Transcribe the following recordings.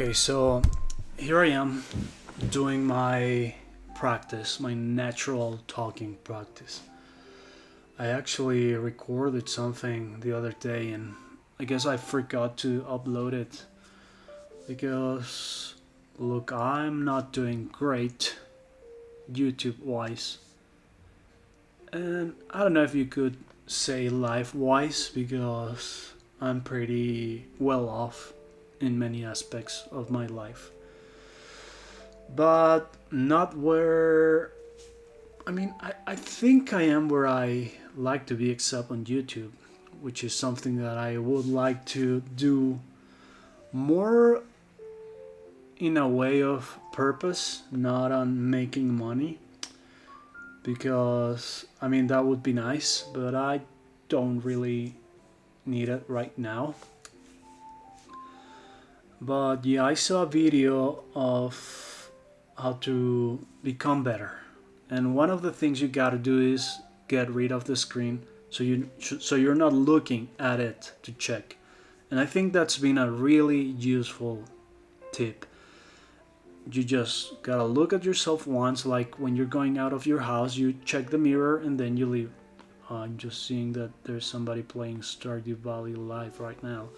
Okay, so here I am doing my practice, my natural talking practice. I actually recorded something the other day and I guess I forgot to upload it because, look, I'm not doing great YouTube wise. And I don't know if you could say life wise because I'm pretty well off in many aspects of my life. But not where I think I am where I like to be, except on YouTube, which is something that I would like to do more in a way of purpose, not on making money, because that would be nice, but I don't really need it right now. But yeah, I saw a video of how to become better, and one of the things you gotta do is get rid of the screen so you're not looking at it to check. And I think that's been a really useful tip. You just gotta look at yourself once, like when you're going out of your house, you check the mirror and then you leave. I'm just seeing that there's somebody playing Stardew Valley live right now.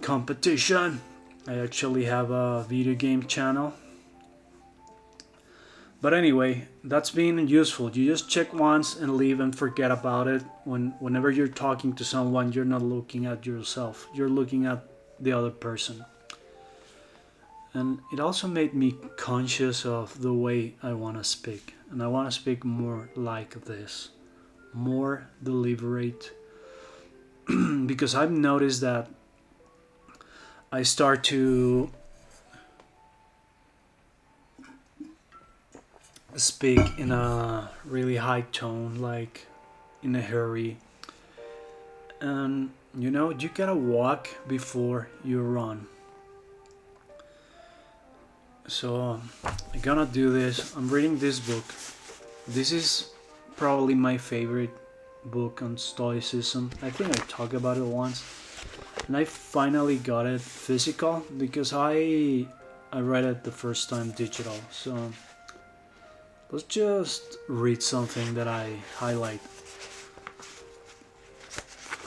Competition! I actually have a video game channel. But anyway, that's been useful. You just check once and leave and forget about it. Whenever you're talking to someone, you're not looking at yourself. You're looking at the other person. And it also made me conscious of the way I want to speak. And I want to speak more like this, more deliberate. Because I've noticed that I start to speak in a really high tone, like in a hurry. And you gotta walk before you run. So I'm gonna do this. I'm reading this book. This is probably my favorite book on Stoicism. I think I talked about it once, and I finally got it physical because I read it the first time digital. So let's just read something that I highlight,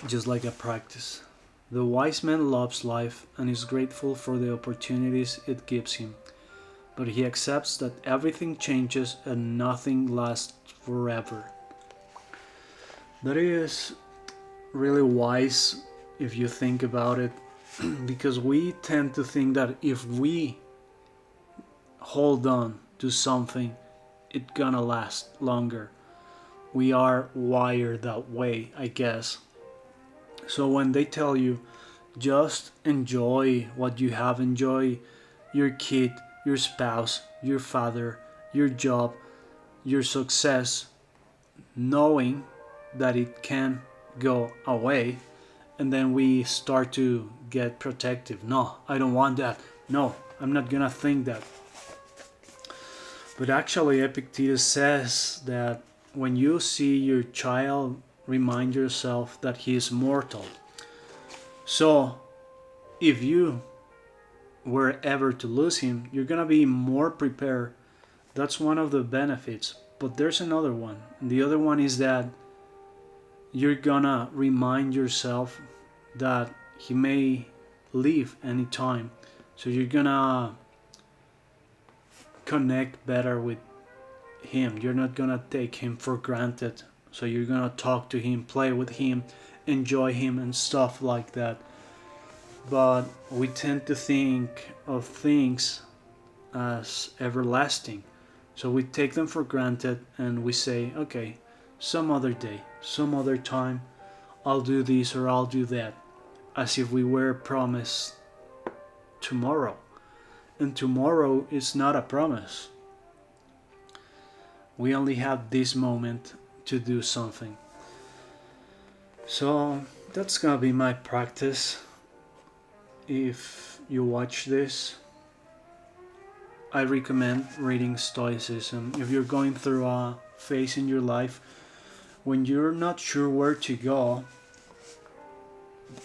just like a practice. The wise man loves life and is grateful for the opportunities it gives him, but he accepts that everything changes and nothing lasts forever. That is really wise if you think about it, because we tend to think that if we hold on to something, it's gonna last longer. We are wired that way, I guess. So when they tell you just enjoy what you have, enjoy your kid, your spouse, your father, your job, your success, knowing that it can go away, and then we start to get protective. No, I don't want that. No, I'm not gonna think that. But actually, Epictetus says that when you see your child, remind yourself that he is mortal. So, if you were ever to lose him, you're gonna be more prepared. That's one of the benefits. But there's another one. And the other one is that you're gonna remind yourself that he may leave anytime. So you're gonna connect better with him. You're not gonna take him for granted. So you're gonna talk to him, play with him, enjoy him, and stuff like that. But we tend to think of things as everlasting. So we take them for granted and we say, okay, some other day, some other time, I'll do this or I'll do that, as if we were promised tomorrow. And tomorrow is not a promise. We only have this moment to do something. So that's gonna be my practice. If you watch this, I recommend reading Stoicism. If you're going through a phase in your life when you're not sure where to go,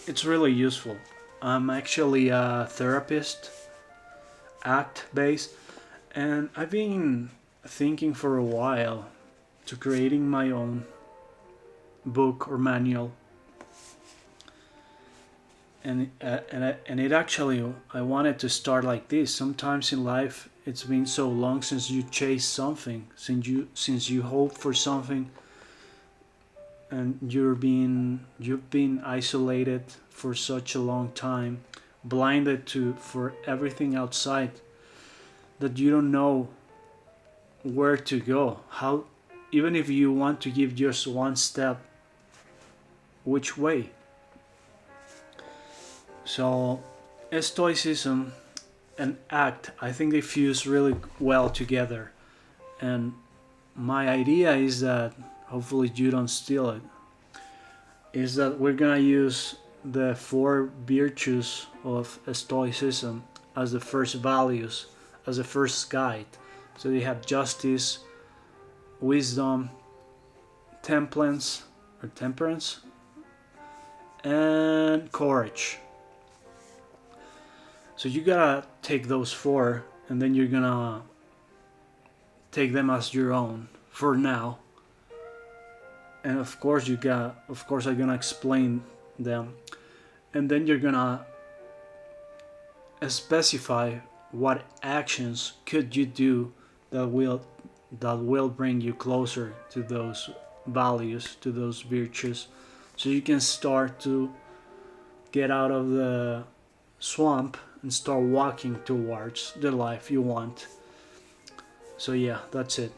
it's really useful. I'm actually a therapist, act based. And I've been thinking for a while to creating my own book or manual. And it actually, I wanted to start like this. Sometimes in life it's been so long since you chase something, since you hope for something, and you've been isolated for such a long time, blinded to for everything outside, that you don't know where to go, how, even if you want to give just one step, which way. So stoicism and act, I think they fuse really well together. And my idea is that, hopefully you don't steal it, is that we're gonna use the four virtues of stoicism as the first values, as the first guide. So you have justice, wisdom, temperance, and courage. So you gotta take those four, and then you're gonna take them as your own for now. And of course I'm gonna explain them, and then you're gonna specify what actions could you do that will bring you closer to those values, to those virtues, so you can start to get out of the swamp and start walking towards the life you want. So yeah, that's it.